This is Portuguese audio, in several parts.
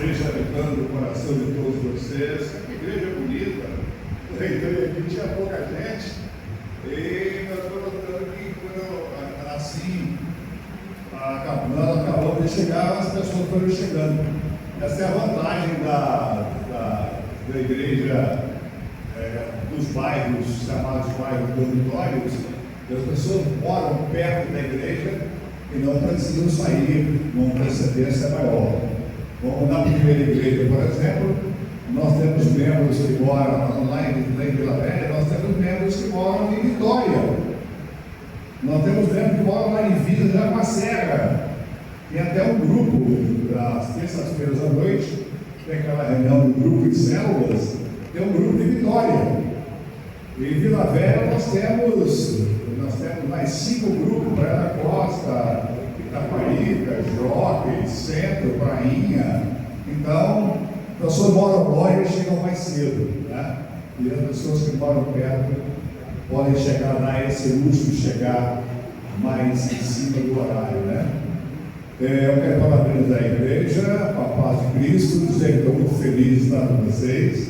esteja habitando o coração de todos vocês. Que igreja bonita. Eu entrei aqui, tinha pouca gente. E nós estamos notando que quando assim, acabou de chegar, as pessoas foram chegando. Essa é a vantagem da igreja, dos bairros, chamados bairros dormitórios. As pessoas moram perto da igreja e não precisam sair com antecedência maior. Como na primeira igreja, por exemplo, nós temos membros que moram lá em Vila Velha, nós temos membros que moram em Vitória, nós temos membros que moram lá em Vila da Macega. Tem até um grupo, às terças-feiras à noite, tem aquela reunião do grupo de células, tem um grupo de Vitória. Em Vila Velha nós temos mais 5 grupos: Praia da Costa, Itaparica, Jockey, Centro, Prainha. Então, as pessoas moram longe e chegam mais cedo, né? E as pessoas que moram perto podem chegar lá, esse luxo de chegar mais em cima do horário, né? Eu quero parabenizar a igreja, com a paz de Cristo, dizer que estou muito feliz de estar com vocês,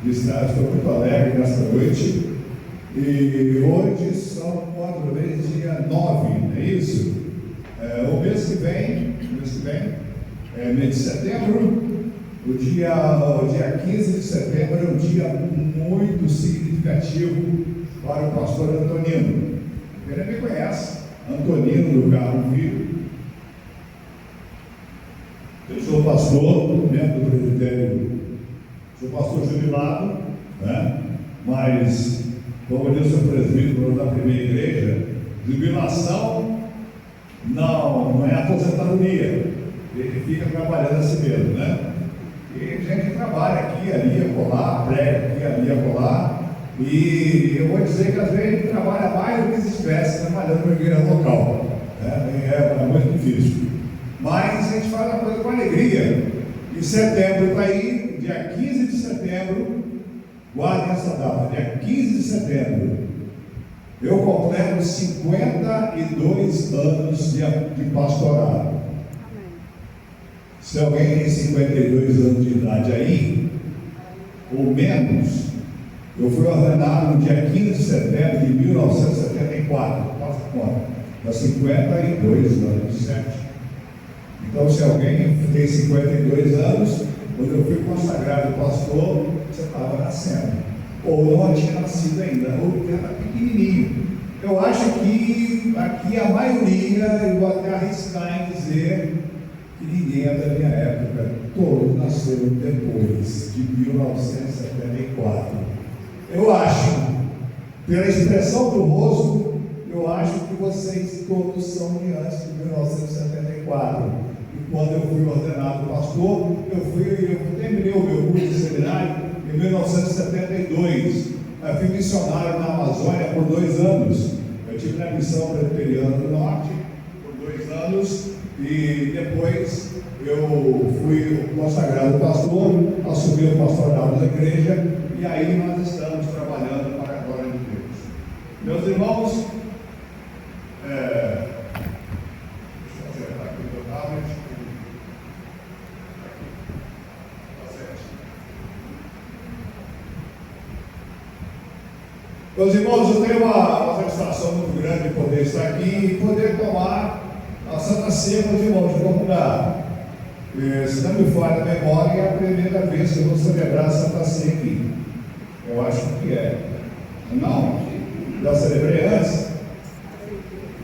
estou muito alegre nesta noite. E hoje são 4 vezes dia 9, não é isso? O mês que vem, mês de setembro, o dia 15 de setembro é um dia muito significativo para o pastor Antonino. Ele me conhece, Antonino do Carmo Filho. Eu sou pastor, membro do presbitério, sou pastor jubilado, né? Mas, como eu sou presbítero da primeira igreja, jubilação não é aposentadoria, ele fica trabalhando assim mesmo, né? E a gente trabalha aqui, ali, acolá, prega aqui, ali, acolá, e eu vou dizer que às vezes a gente trabalha mais do que se estivesse trabalhando na igreja local, né? É muito difícil. Mas a gente faz a coisa com alegria. E setembro está aí, dia 15 de setembro, guardem essa data, dia 15 de setembro, eu completo 52 anos de pastorado. Se alguém tem 52 anos de idade aí, ou menos, eu fui ordenado no dia 15 de setembro de 1974, faça conta, há 52 anos, certo? Então, se alguém tem 52 anos, quando eu fui consagrado pastor, você estava nascendo, ou não tinha nascido ainda, ou era pequenininho. Eu acho que aqui a maioria, eu vou até arriscar em dizer que ninguém é da minha época, todos nasceram depois de 1974. Eu acho, pela expressão do rosto, eu acho que vocês todos são de antes de 1974. E quando eu fui ordenado pastor, eu terminei o meu curso de seminário em 1972. Eu fui missionário na Amazônia por 2 anos. Eu estive na missão presbiteriana do Norte por 2 anos e depois eu fui consagrado pastor, assumi o pastorado da igreja e aí nós estamos trabalhando para a glória de Deus. Meus irmãos, meus irmãos, eu tenho uma satisfação muito grande de poder estar aqui e poder tomar a Santa Ceia com os irmãos de comunidade. Se não me falha a memória, é a primeira vez que eu vou celebrar a Santa Ceia aqui. Eu acho que é. Não? Já celebrei antes?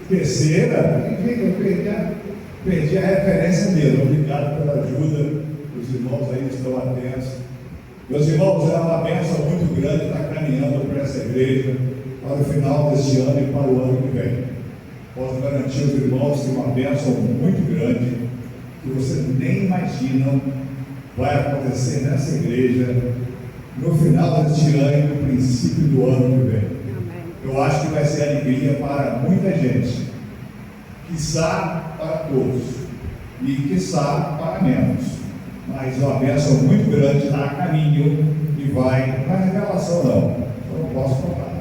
Terceira? Eu perdi a referência mesmo. Obrigado pela ajuda. Os irmãos aí estão atentos. Meus irmãos, é uma bênção muito grande estar caminhando para essa igreja para o final deste ano e para o ano que vem. Posso garantir aos irmãos que uma bênção muito grande, que vocês nem imaginam, vai acontecer nessa igreja no final deste ano e no princípio do ano que vem. Eu acho que vai ser alegria para muita gente, quiçá para todos, e quiçá para menos. Mas uma bênção muito grande está a caminho e vai, não é revelação não, eu não posso contar.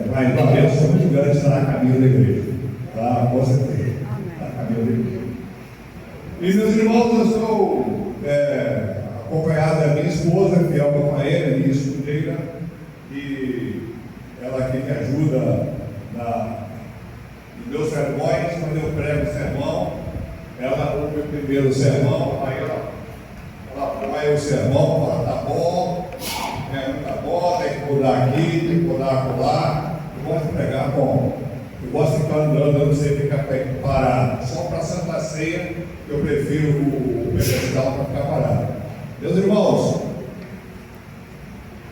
Mas uma bênção muito grande está a caminho da igreja, tá? Com certeza, está a caminho da igreja. E meus irmãos, eu estou acompanhado da minha esposa, que é uma companheira, minha escudeira, e ela aqui me ajuda nos meus sermões. Quando eu prego o sermão, ela ouve o primeiro sermão, aí ela põe o sermão, fala, tá bom, não tá bom, tem que mudar aqui, tem que mudar acolá. Eu gosto de pregar eu gosto de ficar andando, eu não sei ficar parado. Só para a Santa Ceia eu prefiro o pedestal para ficar parado. Meus irmãos,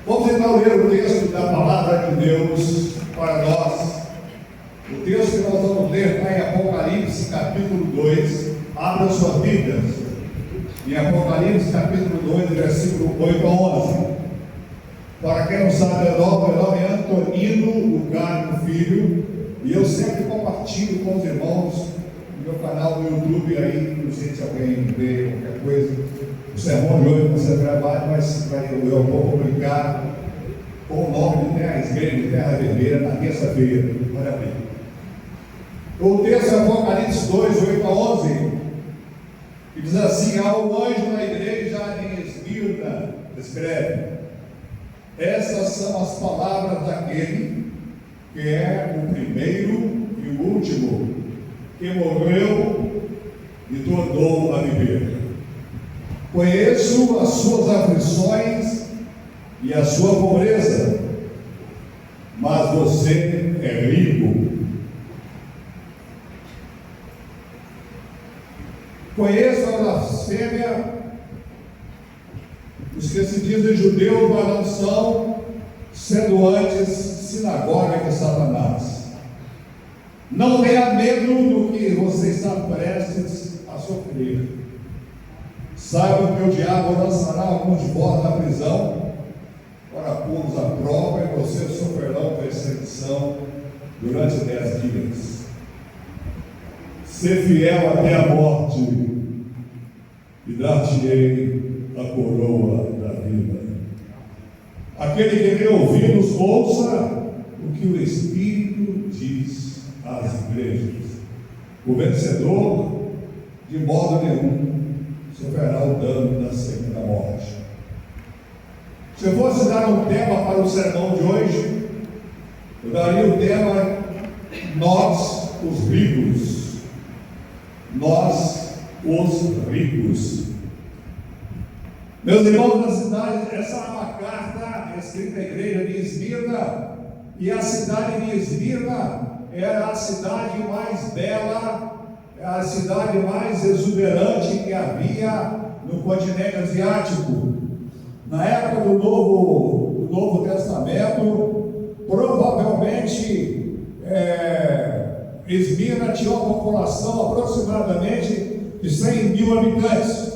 vamos então ler o texto da palavra de Deus para nós. O texto que nós vamos ler está em Apocalipse capítulo 2. Abra suas Bíblias. Em Apocalipse capítulo 2, versículo 8 a 11. Para quem não sabe, meu nome é Antonino do Carmo Filho, e eu sempre compartilho com os irmãos no meu canal do YouTube. Aí, não sei se alguém vê qualquer coisa, o sermão de hoje você trabalha, mas eu vou publicar com o nome de Terra Esgueira de Terra Vermelha na terça-feira. Olha bem. O texto é Apocalipse 2, 8 a 11, e diz assim: ao anjo na igreja em Esmirna, escreve: estas são as palavras daquele que é o primeiro e o último, que morreu e tornou a viver. Conheço as suas aflições e a sua pobreza, mas você é rico. Conheço a blasfêmia dos que se dizem judeus, mas não são, sendo antes sinagoga de Satanás. Não tenha medo do que você está prestes a sofrer. Saiba que o diabo lançará alguns de vós na prisão para pô-los à prova, e vocês sofrerão perseguição durante 10 dias. Ser fiel até a morte, e dar-te-ei a coroa da vida. Aquele que tem ouvidos, ouça o que o Espírito diz às igrejas. O vencedor, de modo nenhum, sofrerá o dano da segunda morte. Se eu fosse dar um tema para o sermão de hoje, eu daria o tema: nós, os ricos. Nós, os ricos. Meus irmãos da cidade, essa é uma carta escrita à igreja de Esmirna, e a cidade de Esmirna era a cidade mais bela, a cidade mais exuberante que havia no continente asiático. Na época do Novo Testamento, provavelmente Esmirna tinha uma população aproximadamente de 100 mil habitantes.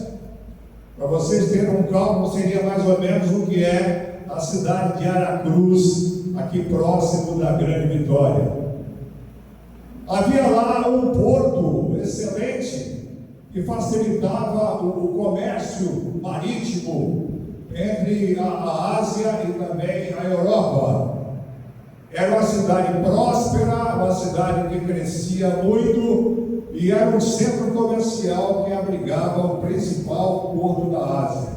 Para vocês terem um cálculo, seria mais ou menos o que é a cidade de Aracruz, aqui próximo da Grande Vitória. Havia lá um porto excelente que facilitava o comércio marítimo entre a Ásia e também a Europa. Era uma cidade próspera, uma cidade que crescia muito, e era um centro comercial que abrigava o principal porto da Ásia.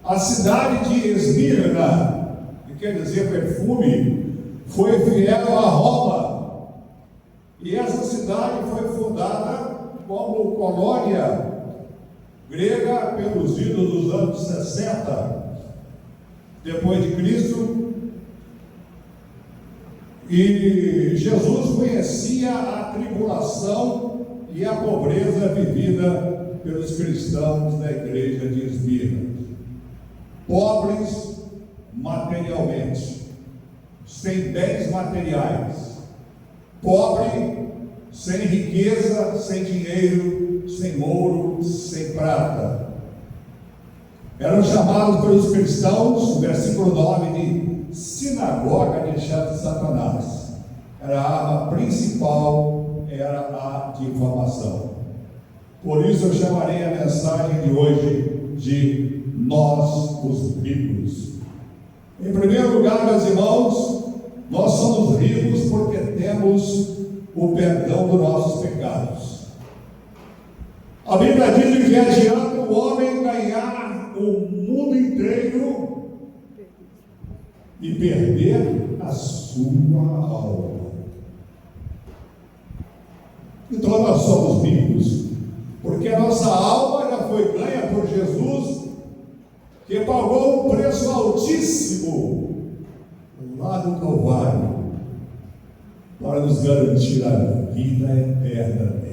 A cidade de Esmirna, que quer dizer perfume, foi fiel a Roma, e essa cidade foi fundada como colônia grega pelos idos dos anos 60 depois de Cristo. E Jesus conhecia a tribulação e a pobreza vivida pelos cristãos da igreja de Esmirna. Pobres materialmente, sem bens materiais. Pobre, sem riqueza, sem dinheiro, sem ouro, sem prata. Eram chamados pelos cristãos, versículo 9, de sinagoga de Satanás. Era a arma principal, era a difamação. Por isso eu chamarei a mensagem de hoje de nós, os ricos. Em primeiro lugar, meus irmãos, nós somos ricos porque temos o perdão dos nossos pecados. A Bíblia diz que adianta o homem ganhar o mundo inteiro e perder a sua alma. Então nós somos ricos, porque a nossa alma já foi ganha por Jesus, que pagou um preço altíssimo lá do Calvário, para nos garantir a vida eterna dele.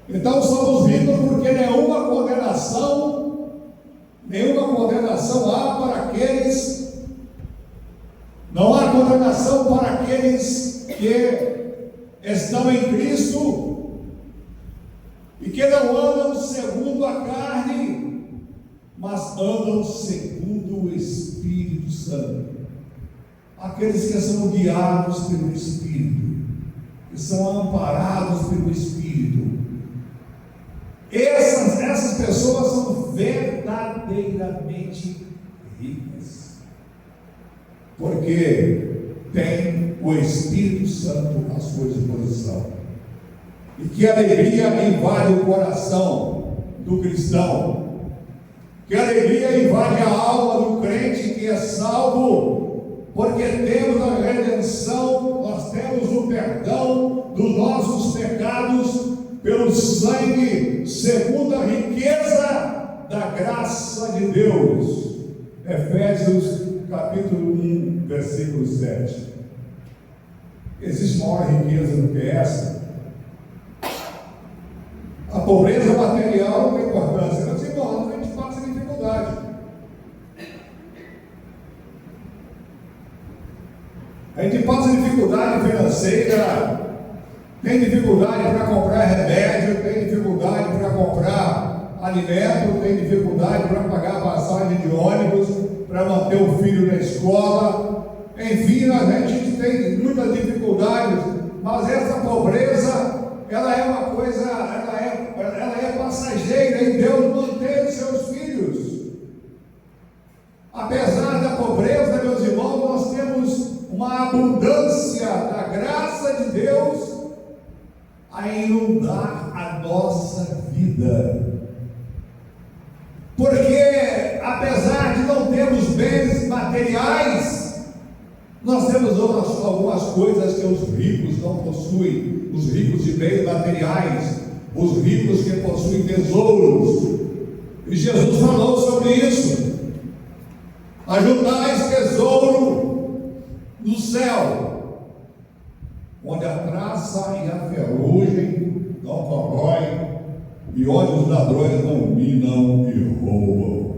Então somos ricos porque nenhuma condenação há para aqueles, não há condenação para aqueles que estão em Cristo e que não andam segundo a carne, mas andam segundo o Espírito Santo. Aqueles que são guiados pelo Espírito, que são amparados pelo Espírito. Essas pessoas são verdadeiramente ricas, porque tem o Espírito Santo à sua disposição. E que alegria invade o coração do cristão, que alegria invade a alma do crente que é salvo, porque temos a redenção, nós temos o perdão dos nossos pecados pelo sangue, segundo a riqueza da graça de Deus. Efésios capítulo 1, versículo 7. Existe maior riqueza do que essa? A pobreza material não tem importância. Nós irmãos, a gente passa dificuldade. A gente passa dificuldade financeira, tem dificuldade para comprar remédio, tem dificuldade para comprar alimento, tem dificuldade para pagar a passagem de ônibus, para manter o filho na escola. Enfim, a gente tem muitas dificuldades, mas essa pobreza, ela é uma coisa, ela é passageira, e Deus mantém os seus filhos. Apesar da pobreza, meus irmãos, nós temos uma abundância da graça de Deus a inundar a nossa vida. Porque, apesar de não termos bens materiais, nós temos algumas coisas que os ricos não possuem. Os ricos de bens materiais, os ricos que possuem tesouros. E Jesus falou sobre isso. Ajuntais tesouro no céu, onde a traça e a ferrugem não corroem, e onde os ladrões não minam e roubam.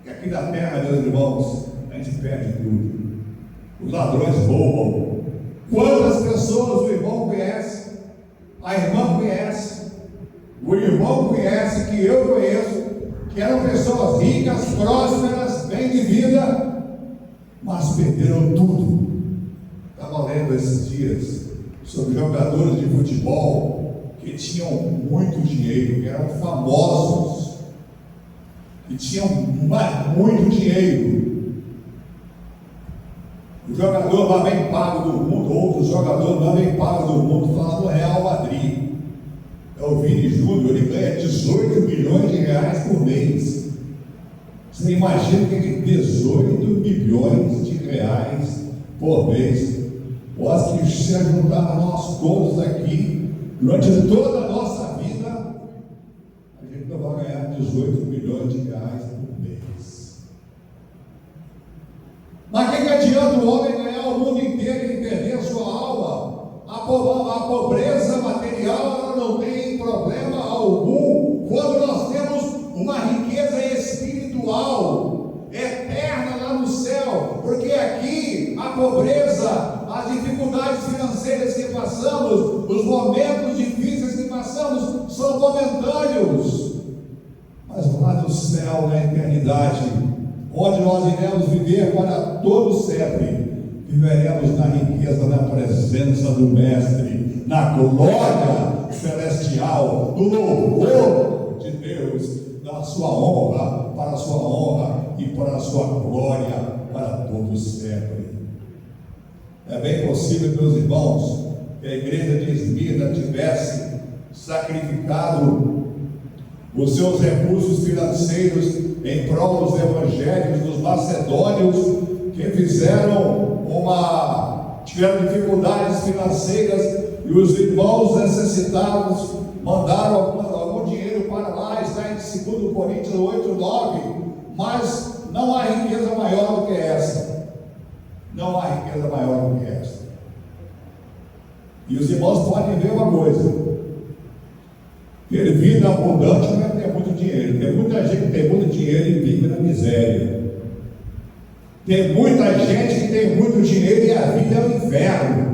E aqui na terra, meus irmãos, a gente perde tudo. Os ladrões roubam. Quantas pessoas o irmão conhece, a irmã conhece, o irmão conhece, que eu conheço, que eram pessoas ricas, prósperas, bem de vida, mas perderam tudo. Estava lendo esses dias sobre jogadores de futebol que tinham muito dinheiro, que eram famosos, que tinham muito dinheiro. O jogador mais bem pago do mundo, outro jogador mais bem pago do mundo, falando do Real Madrid, é o Vini Júnior, ele ganha 18 milhões de reais por mês. Você imagina que é 18 milhões de reais por mês? Eu acho que se ajuntar nós todos aqui, durante toda a nossa vida, a gente não vai ganhar 18 milhões de reais por mês. Mas o que adianta o homem ganhar o mundo inteiro e perder a sua alma? A pobreza material, ela não tem problema algum quando nós temos uma riqueza espiritual eterna lá no céu, porque aqui a pobreza, as dificuldades financeiras que passamos, os momentos difíceis que passamos são momentâneos, mas lá no céu, na eternidade, onde nós iremos viver para todo sempre, viveremos na riqueza, na presença do Mestre, na glória celestial, do louvor de Deus, da sua honra, para a sua honra e para a sua glória, para todo sempre. É bem possível, meus irmãos, que a igreja de Esmirna tivesse sacrificado os seus recursos financeiros em prol dos evangélicos, dos macedônios, que tiveram dificuldades financeiras, e os irmãos necessitados mandaram algum dinheiro para lá. Está em 2 Coríntios 8:9. Mas não há riqueza maior do que essa. Não há riqueza maior do que essa. E os irmãos podem ver uma coisa: ter vida abundante não é ter muito dinheiro. Tem muita gente que tem muito dinheiro e vive na miséria. Tem muita gente que tem muito dinheiro e a vida é um inferno.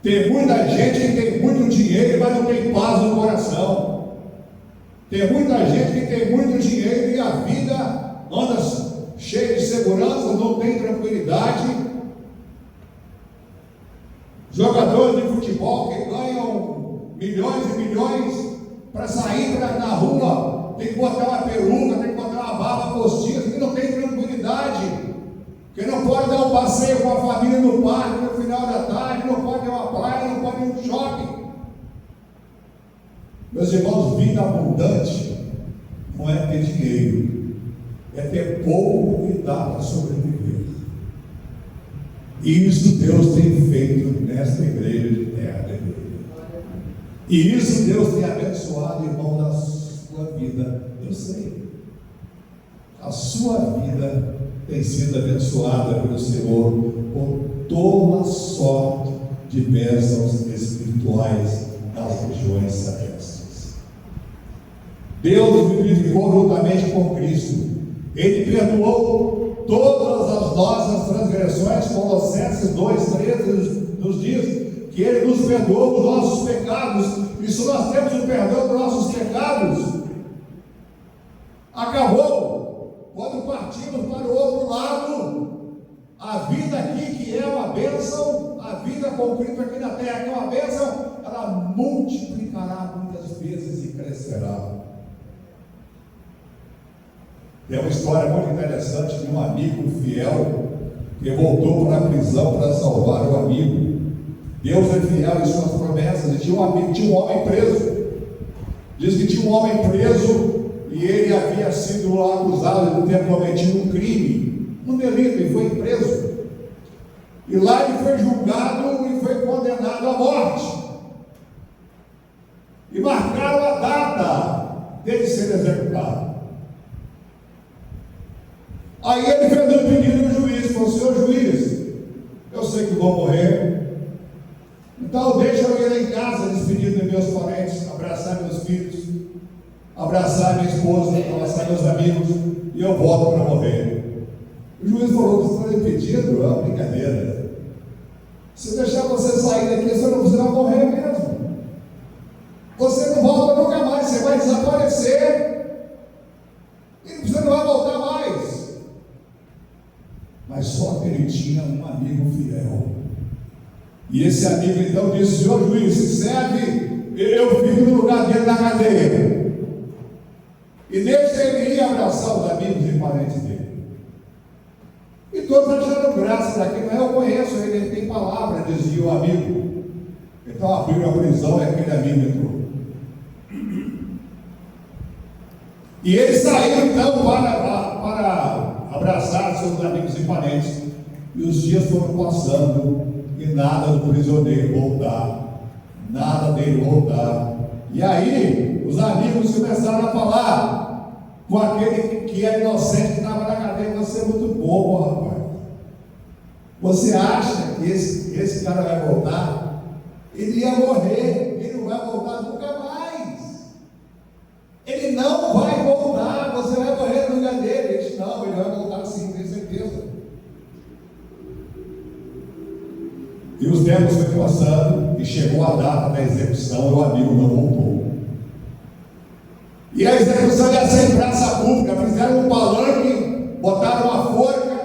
Tem muita gente que tem muito dinheiro, mas não tem paz no coração. Tem muita gente que tem muito dinheiro e a vida anda cheia de segurança, não tem tranquilidade. Jogadores de futebol que ganham milhões e milhões para sair na rua, tem que botar uma peruca, tem que botar uma barba postiça, que não tem tranquilidade, que não pode dar um passeio com a família no parque no final da tarde, não pode ir a uma praia, não pode ir a um shopping. Meus irmãos, vida abundante não é ter dinheiro, é ter pouco que dá para sobreviver. E isso Deus tem feito nesta igreja de Terra da Igreja. E isso Deus tem abençoado, irmão, na sua vida. Eu sei. A sua vida tem sido abençoada pelo Senhor com toda sorte de bênçãos espirituais nas regiões celestes. Deus me vivificou juntamente com Cristo. Ele perdoou todas as nossas transgressões. Colossenses 2:13 nos diz que Ele nos perdoou os nossos pecados. E se nós temos o perdão dos nossos pecados, acabou. Quando partimos para o outro lado, a vida aqui, que é uma bênção, a vida com Cristo aqui na terra, que é uma bênção, ela multiplicará muitas vezes e crescerá. Tem uma história muito interessante de um amigo fiel que voltou para a prisão para salvar o amigo. Deus é fiel em suas promessas. E tinha um homem preso. Diz que tinha um homem preso e ele havia sido acusado de ter cometido um crime, um delito, e foi preso. E lá ele foi julgado e foi condenado à morte. E marcaram a data dele ser executado. Aí ele fez um pedido ao juiz, falou: senhor juiz, eu sei que vou morrer, então deixa eu ir lá em casa, despedir de meus parentes, abraçar meus filhos, abraçar minha esposa, abraçar meus amigos, e eu volto para morrer. O juiz falou: você está pedindo? É uma brincadeira. Se deixar você sair daqui, você vai morrer mesmo. Você não volta nunca mais, você vai desaparecer, e você não vai voltar mais. Mas só que ele tinha um amigo fiel. E esse amigo então disse: senhor juiz, se serve, eu fico no lugar dele na cadeia. E deixa ele ir abraçar os amigos e parentes dele. E todos acharam graça daqui, mas eu conheço ele, ele tem palavra, dizia o amigo. Então abriu a prisão e aquele amigo entrou. E ele saiu então para abraçar seus amigos e parentes. E os dias foram passando e nada do prisioneiro voltar, nada dele voltar. E aí os amigos começaram a falar com aquele que era inocente, que estava na cadeia: você é muito bobo, rapaz. Você acha que esse cara vai voltar? Ele ia morrer, ele não vai voltar nunca mais. Ele não vai voltar, você vai morrer no lugar dele. Ele disse: não, ele vai voltar sim, tenho certeza. E os tempos foram passando e chegou a data da execução e o amigo não voltou. E a execução ia ser em praça pública, fizeram um palanque, botaram uma forca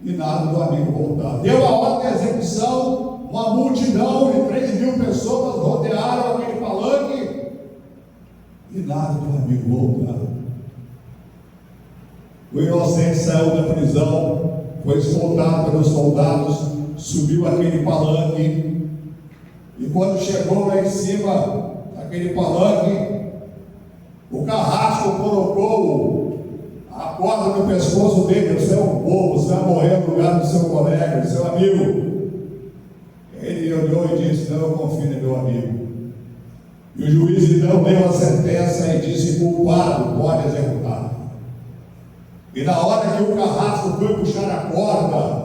e nada do amigo voltar. Deu a ordem da execução, uma multidão de 3.000 pessoas rodearam aquele palanque e nada do amigo voltar. O inocente saiu da prisão, foi soltado pelos soldados, subiu aquele palanque E quando chegou lá em cima, naquele palanque, o carrasco colocou a corda no pescoço dele. Você é um bobo, você vai morrer no lugar do seu colega, do seu amigo. Ele olhou e disse: não, eu confio no meu amigo. E o juiz então deu a sentença e disse: culpado, pode executar. E na hora que o carrasco foi puxar a corda,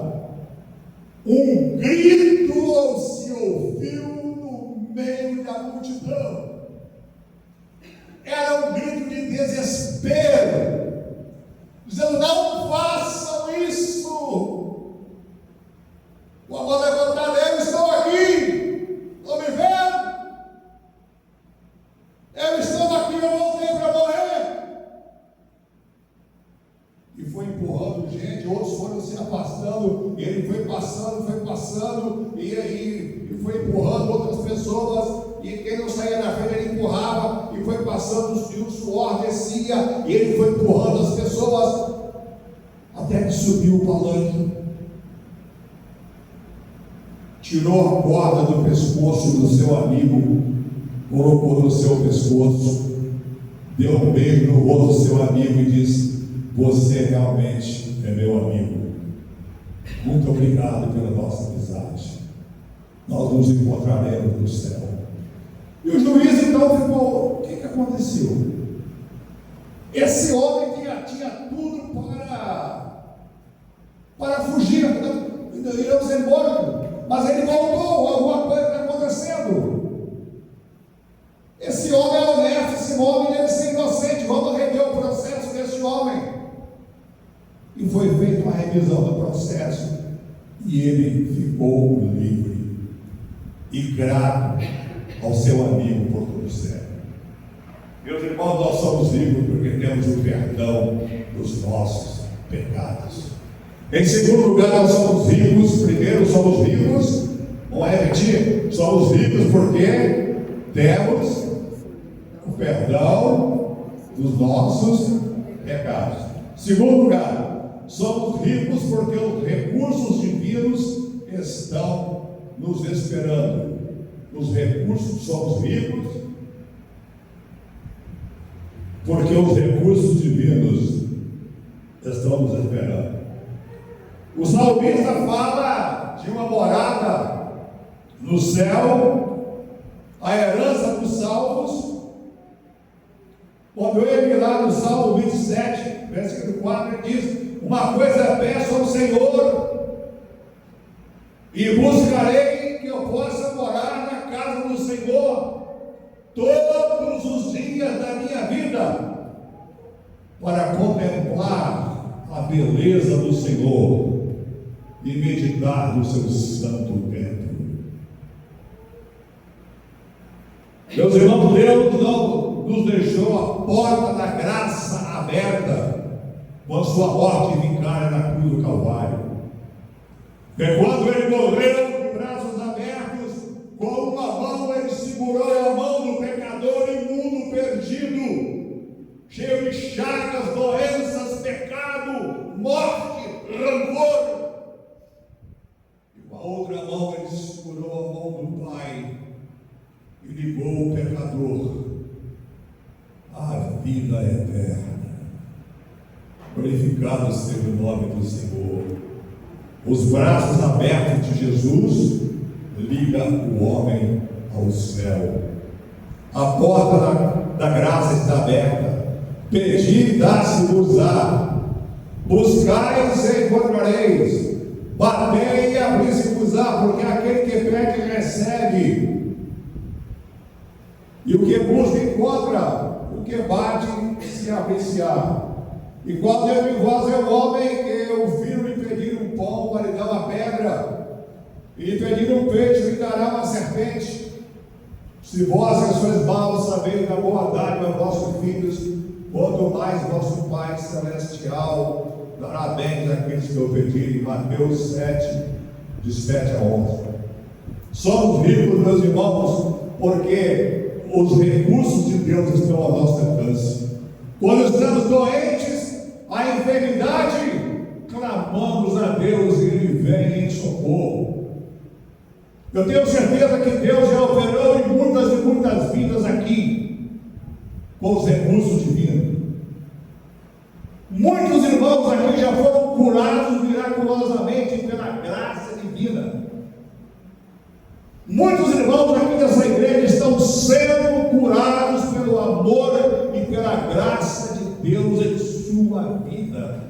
um grito se ouviu no meio da multidão. Era um grito de desespero, dizendo: não façam isso. O amor levantado: eu estou aqui, estão me vendo? Eu estou aqui, eu voltei para morrer. E foi empurrando gente, outros foram se afastando, e ele foi passando, e foi empurrando outras pessoas, e quem não saía na frente ele empurrava, e foi passando, e o suor descia, e ele foi empurrando as pessoas, até que subiu o palanque, tirou a corda do pescoço do seu amigo, colocou no seu pescoço, deu um beijo no rosto do seu amigo e disse: você realmente é meu amigo. Muito obrigado pela nossa amizade. Nós nos encontraremos no céu. E o juiz então ficou: o que aconteceu? Esse homem tinha tudo para fugir, iria ser morto, mas ele voltou. Alguma coisa está acontecendo. Esse homem é honesto, esse homem deve ser inocente. Vamos rever o processo desse homem. E foi feita uma revisão do processo, e ele ficou livre e grato ao seu amigo por todo o céu. Meus irmãos, nós somos livres porque temos o perdão dos nossos pecados. Em segundo lugar, nós somos ricos. Primeiro, somos ricos, vamos repetir, somos ricos porque temos o perdão dos nossos pecados. Segundo lugar, somos ricos porque os recursos divinos estão nos esperando. Os recursos, somos ricos porque os recursos divinos estão nos esperando. O salmista fala de uma morada no céu, a herança dos salvos. Quando ele lá no Salmo 27, versículo 4, ele diz: uma coisa peço ao Senhor, e buscarei que eu possa morar na casa do Senhor todos os dias da minha vida, para contemplar a beleza do Senhor e meditar no seu santo templo. Meus irmãos, Deus não nos deixou a porta da graça aberta com a sua morte vicária na cruz do Calvário. E quando ele morreu de braços abertos, com uma mão ele segurou a mão do pecador imundo, perdido, cheio de chagas, doenças, pecado, morte, rancor. E com a outra mão ele segurou a mão do Pai e ligou o pecador à vida eterna. Glorificado seja o nome do Senhor. Os braços abertos de Jesus ligam o homem ao céu. A porta da graça está aberta. Pedi, dá-se-vos-á. Buscai e encontrareis. Batei e abri-se-vos-á, porque aquele que pede recebe. E o que busca encontra, o que bate se abrir-se-á. E qual dentre vós é o homem que o filho lhe pedir um pão, para lhe dar uma pedra, e lhe pedir um peixe, lhe dará uma serpente? Se vós que sois maus sabeis dar boa dádiva aos vossos filhos, quanto mais vosso Pai Celestial dará bem àqueles que o pedirem. Mateus 7, de 7 a 11. Somos ricos, meus irmãos, porque os recursos de Deus estão ao nosso alcance. Quando estamos doentes, a enfermidade, clamamos a Deus e Ele vem em socorro. Eu tenho certeza que Deus já operou em muitas e muitas vidas aqui, com os recursos divinos. Muitos irmãos aqui já foram curados miraculosamente pela graça divina. Muitos irmãos aqui dessa igreja estão sendo curados pelo amor e pela graça de Deus em sua vida.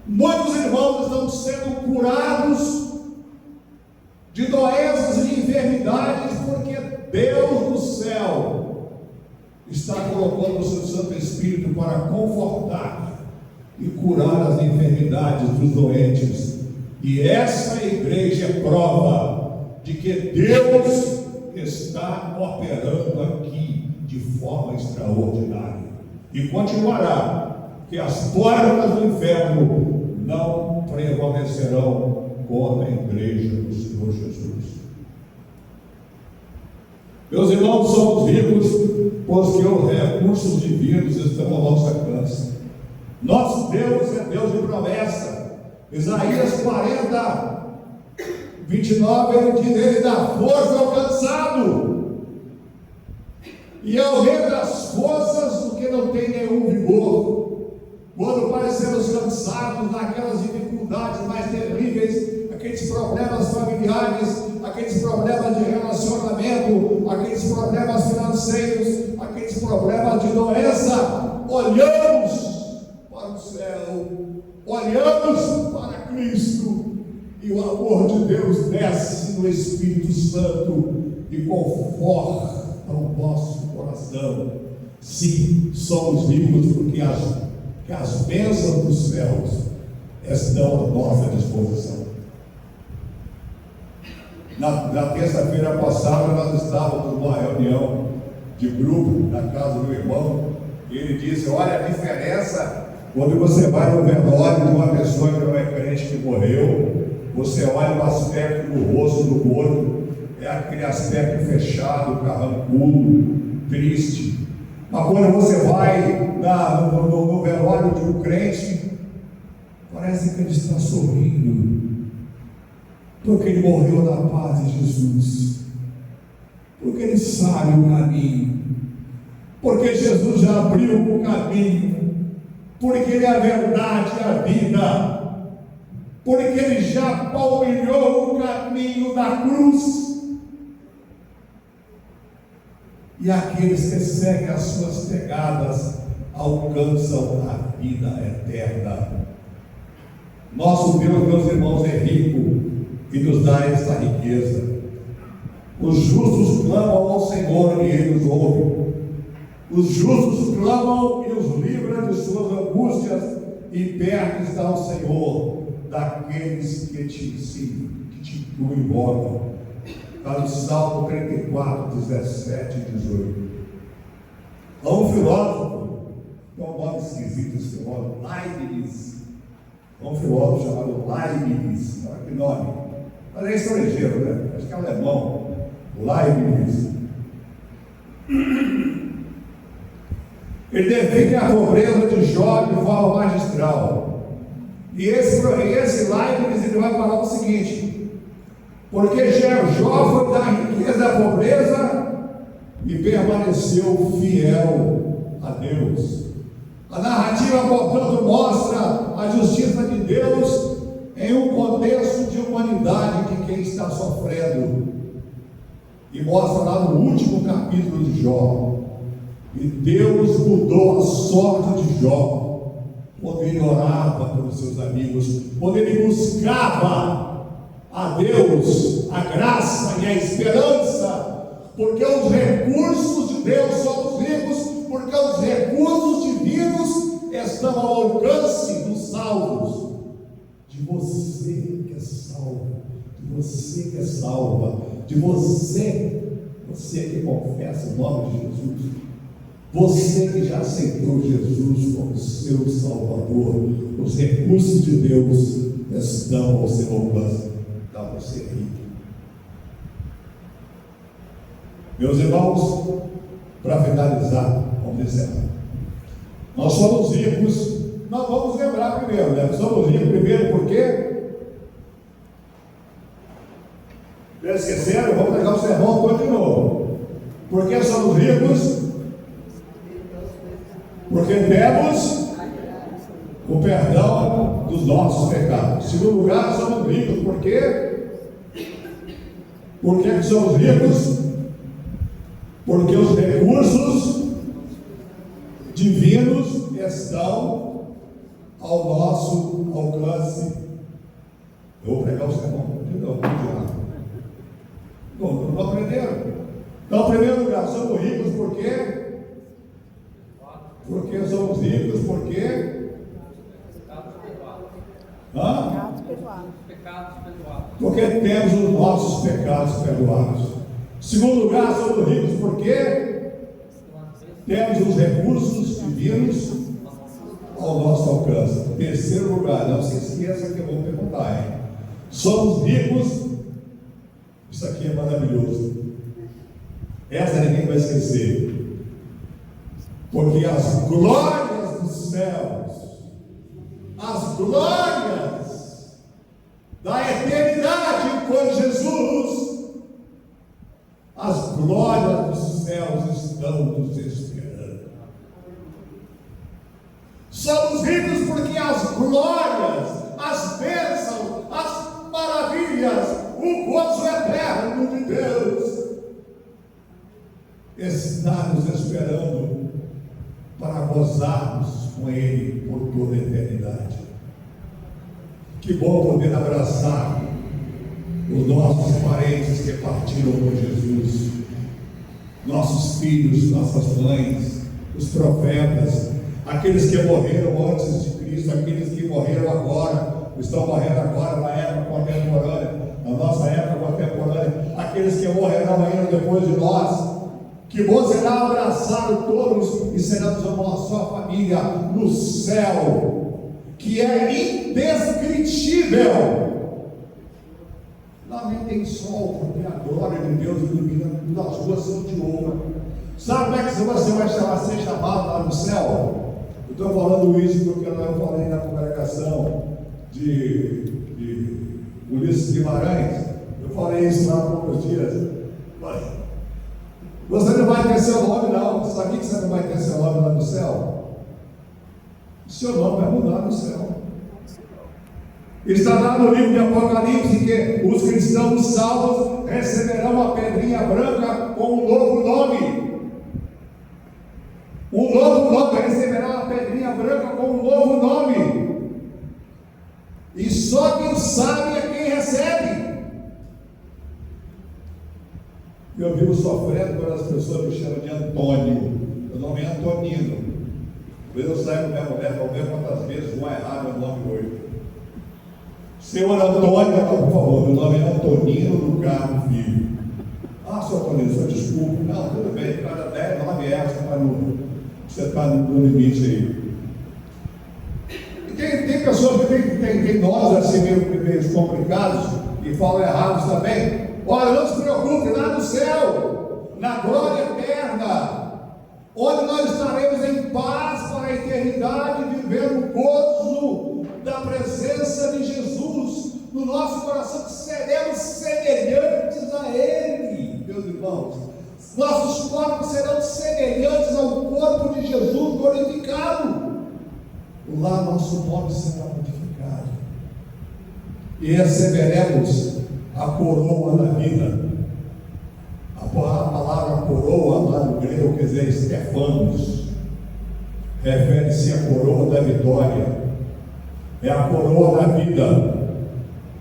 Muitos irmãos estão sendo curados de doenças e enfermidades, porque Deus do céu está colocando o seu Santo Espírito para confortar e curar as enfermidades dos doentes. E essa igreja é prova de que Deus está operando aqui de forma extraordinária. E continuará, que as portas do inferno não prevalecerão contra a igreja do Senhor Jesus. Meus irmãos, somos ricos, porque os recursos divinos estão ao nosso alcance. Nosso Deus é Deus de promessa. Isaías 40, 29, ele diz: ele dá força ao cansado e aumenta as forças do que não tem nenhum vigor. Quando parecemos cansados naquelas dificuldades mais terríveis, aqueles problemas familiares, aqueles problemas de relacionamento, aqueles problemas financeiros, aqueles problemas de doença, olhamos para o céu, olhamos para Cristo, e o amor de Deus desce no Espírito Santo e conforta o nosso coração. Sim, somos ricos porque as bênçãos dos céus estão à nossa disposição. Na terça-feira passada nós estávamos numa reunião de grupo na casa do irmão, e ele disse: olha a diferença quando você vai no velório de uma pessoa que não é crente que morreu. Você olha o aspecto do rosto do corpo, é aquele aspecto fechado, carrancudo, triste. Mas quando você vai no velório de um crente, parece que ele está sorrindo, porque ele morreu na paz de Jesus, porque ele sabe o caminho, porque Jesus já abriu o caminho, porque ele é a verdade e a vida, porque ele já palmilhou o caminho da cruz. E aqueles que seguem as suas pegadas alcançam a vida eterna. Nosso Deus, meus irmãos, é rico e nos dá esta riqueza. Os justos clamam ao Senhor e Ele os ouve. Os justos clamam e os livra de suas angústias, e perto está o Senhor daqueles que te invocam. Está no Salmo 34, 17 e 18. Há um filósofo, que é um nome esquisito esse filósofo, Leibniz. Há um filósofo chamado Leibniz, olha que nome. Mas é estrangeiro, né? Acho que é alemão. Leibniz. Ele define a pobreza de Jó de forma magistral. E esse Leibniz, ele vai falar o seguinte: porque Jó foi da riqueza à pobreza e permaneceu fiel a Deus. A narrativa, portanto, mostra a justiça de Deus em um contexto de humanidade de quem está sofrendo. E mostra lá no último capítulo de Jó. E Deus mudou a sorte de Jó, quando ele orava pelos seus amigos, quando ele buscava a Deus, a graça e a esperança, porque os recursos de Deus somos ricos, porque os recursos divinos estão ao alcance dos salvos, de você que é salvo, de você que é salva, de você que confessa o nome de Jesus, você que já aceitou Jesus como seu Salvador. Os recursos de Deus estão ao seu alcance. Dá para você rico. Meus irmãos, para finalizar, vamos encerrar. Nós somos ricos, nós vamos lembrar primeiro, né? Somos ricos primeiro porque Esqueceram? Eu vou pegar o sermão todo de novo. Porque somos ricos? Porque temos o perdão dos nossos pecados. Em segundo lugar, somos ricos. Por quê? Por que somos ricos? Porque os recursos divinos estão ao nosso alcance. Eu vou pregar o sermão de novo. Não aprenderam? Então, em primeiro lugar, somos ricos por quê? Porque somos ricos por quê? Pecados perdoados. Porque temos os nossos pecados perdoados. Em segundo lugar, somos ricos porque temos os recursos divinos ao nosso alcance. Em terceiro lugar, não se esqueça que eu vou perguntar, hein? Somos ricos. Isso aqui é maravilhoso. Essa ninguém vai esquecer. Porque as glórias dos céus, as glórias da eternidade com Jesus, as glórias dos céus estão nos esperando. Somos ricos porque as glórias, as bênçãos, as maravilhas, o gozo eterno de Deus está nos esperando para gozarmos com Ele por toda a eternidade. Que bom poder abraçar os nossos parentes que partiram com Jesus, nossos filhos, nossas mães, os profetas, aqueles que morreram antes de Cristo, aqueles que morreram agora, estão morrendo agora na época contemporânea, na nossa época contemporânea, aqueles que morrerão ainda depois de nós. Que bom será abraçar todos e seremos uma só família no céu, que é indescritível. Lá nem tem sol, porque a glória de Deus ilumina, as ruas são de ouro. Sabe como é que você vai ser chamado lá no céu? Eu estou falando isso porque eu falei na congregação de Ulisses Guimarães. Eu falei isso lá há poucos dias. Você não vai ter seu nome, não. Sabia que você não vai ter seu nome lá no céu? O seu nome vai mudar no céu. Está lá no livro de Apocalipse que os cristãos salvos receberão a pedrinha branca com um novo nome. Um novo nome, receberá a pedrinha branca com um novo nome. E só quem sabe é quem recebe. Eu vivo sofrendo quando as pessoas me chamam de Antônio. Meu nome é Antonino. Eu saio com minha mulher para ver quantas vezes vão errar meu nome hoje. Senhor Antônio, por favor, meu nome é Antonino do Carmo Filho. Ah, senhor Antonino, senhor, desculpa. Não, tudo bem, cada 10, 9 você está no limite aí. E tem pessoas que tem nós assim meio complicados e falam errados também. Olha, não se preocupe, lá no céu, na glória eterna, onde nós estaremos em paz para a eternidade, vivendo o gozo da presença de Jesus no nosso coração, seremos semelhantes a Ele, meus irmãos. Nossos corpos serão semelhantes ao corpo de Jesus glorificado. Lá nosso nome será modificado e receberemos a coroa da vida. A palavra coroa lá no grego quer dizer Stefanos, refere-se à coroa da vitória. É a coroa da vida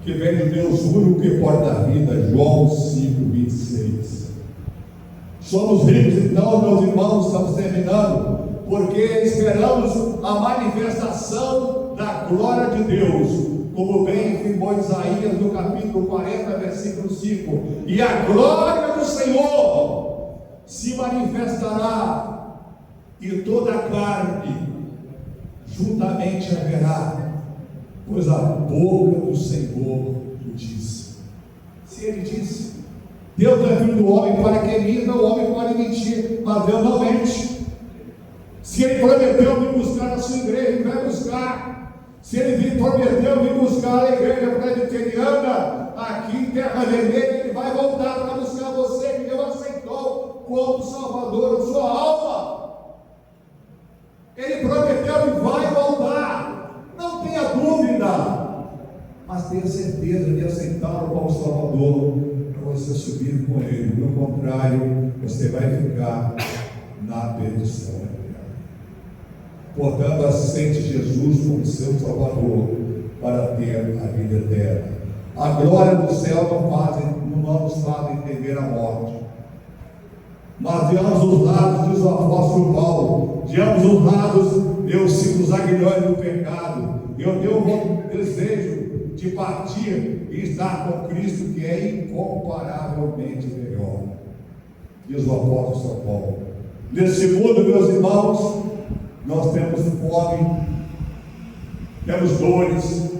que vem de Deus único que pode dar vida. João 5:26. Somos ricos então, meus irmãos, estamos terminando, porque esperamos a manifestação da glória de Deus, como bem afirmou Isaías no capítulo 40, versículo 5. E a glória do Senhor se manifestará, e toda a carne juntamente haverá, pois a boca do Senhor o disse. Se Ele disse, Deus não é filho do homem para que minta, o homem pode mentir, mas Deus não mente. Se Ele prometeu vir buscar a sua igreja, Ele vai buscar. Se Ele prometeu vir buscar a igreja presbiteriana aqui em Terra Vermelha, Ele vai voltar para buscar você que Deus aceitou como Salvador da sua alma. Ele prometeu e vai voltar. Não tenha dúvida, mas tenha certeza de aceitá-lo como Salvador para você subir com Ele. Do contrário, você vai ficar na perdição eterna. Portanto, aceite Jesus como seu Salvador para ter a vida eterna. A glória do céu não nos faz entender a morte. Mas de ambos os lados, diz o apóstolo Paulo, de ambos os lados eu sinto os aguilhões do pecado. Eu tenho um desejo de partir e estar com Cristo, que é incomparavelmente melhor. Diz o apóstolo São Paulo. Nesse mundo, meus irmãos, nós temos fome, temos dores.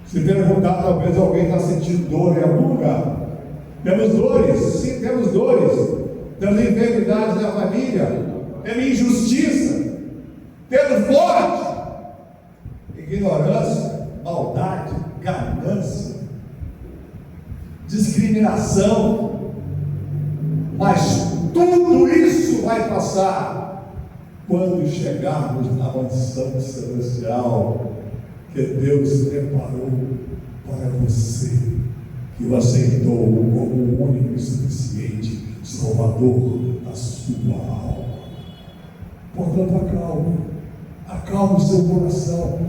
Se perguntar, talvez alguém está sentindo dor em algum lugar. Temos dores, sim, temos dores. Temos enfermidades na família, temos injustiça, temos morte, ignorância, maldade, ganância, discriminação. Mas tudo isso vai passar quando chegarmos na mansão celestial que Deus preparou para você, que o aceitou como o único e suficiente Salvador da sua alma. Portanto, acalme o seu coração,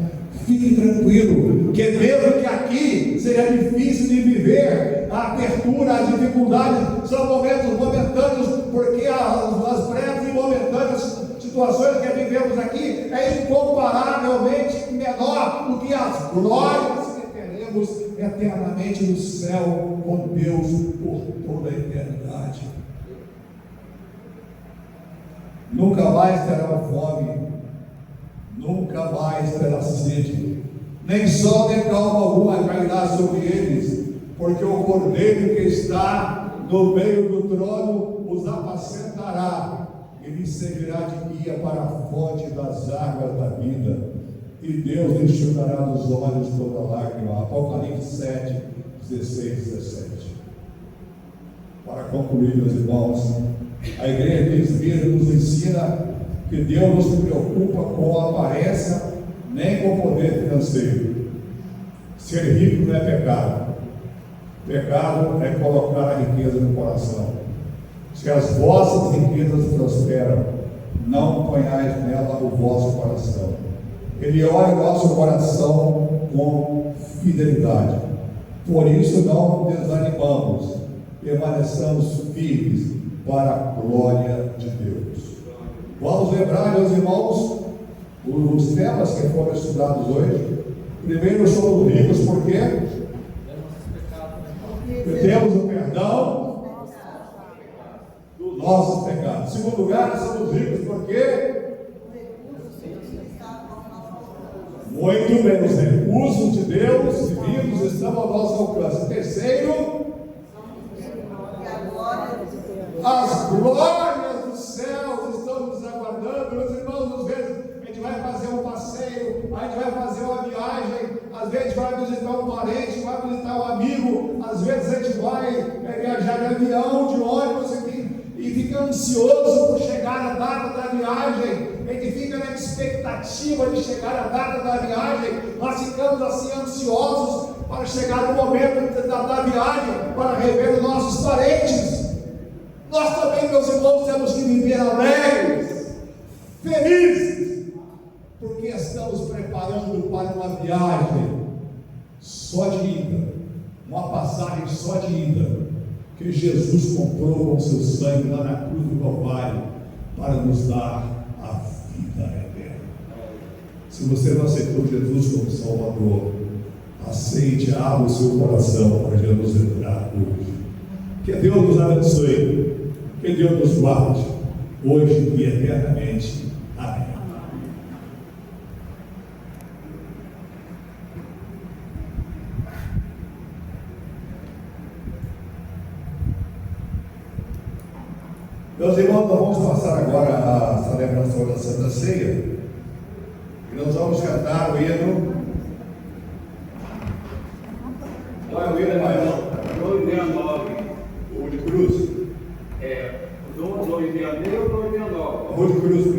fique tranquilo, que mesmo que aqui seja difícil de viver, a apertura, a dificuldade são momentos momentâneos, porque as breves e momentâneas situações que vivemos aqui é incomparavelmente menor do que as glórias que teremos eternamente no céu com Deus por toda a eternidade. Nunca mais terão fome, nunca mais terá sede, nem sol nem calma alguma cairá sobre eles, porque o Cordeiro que está no meio do trono os apacentará. Ele servirá de guia para a fonte das águas da vida, e Deus enxugará dos olhos toda lágrima. Apocalipse 7, 16, 17. Para concluir, meus irmãos, a igreja presbítera nos ensina que Deus não se preocupa com a aparência nem com o poder financeiro. Ser rico não é pecado. Pecado é colocar a riqueza no coração. Se as vossas riquezas prosperam, não ponhais nela o vosso coração. Ele olha o nosso coração com fidelidade. Por isso não desanimamos, permaneçamos firmes para a glória de Deus. Vamos lembrar, meus irmãos, os temas que foram estudados hoje. Primeiro, somos ricos por quê? Porque temos o perdão dos nossos pecados. Em segundo lugar, somos ricos porque muito bem, os recursos de Deus divinos estão ao nosso alcance. Terceiro, as glórias dos céus estão nos aguardando. Meus irmãos, às vezes a gente vai fazer um passeio, a gente vai fazer uma viagem, às vezes vai visitar um parente, vai visitar um amigo, às vezes a gente vai viajar de avião, de ônibus e fica ansioso por chegar a data da viagem. A gente fica na expectativa de chegar a data da viagem. Nós ficamos assim ansiosos para chegar no momento da viagem, para rever os nossos parentes. Nós também, meus irmãos, temos que viver alegres, felizes, porque estamos preparando para uma viagem só de ida, uma passagem só de ida, que Jesus comprou com seu sangue lá na cruz do Calvário, para nos dar a vida eterna. Se você não aceitou Jesus como Salvador, aceite, abra o seu coração para Jesus entrar hoje. Que Deus nos abençoe, que Deus nos guarde, hoje e eternamente. Amém. Meus irmãos, nós vamos passar agora a celebração da Santa Ceia, e nós vamos cantar o hino. Qual é o hino, maior? Cruz. É, 266 ou 269? Rua de Cruz.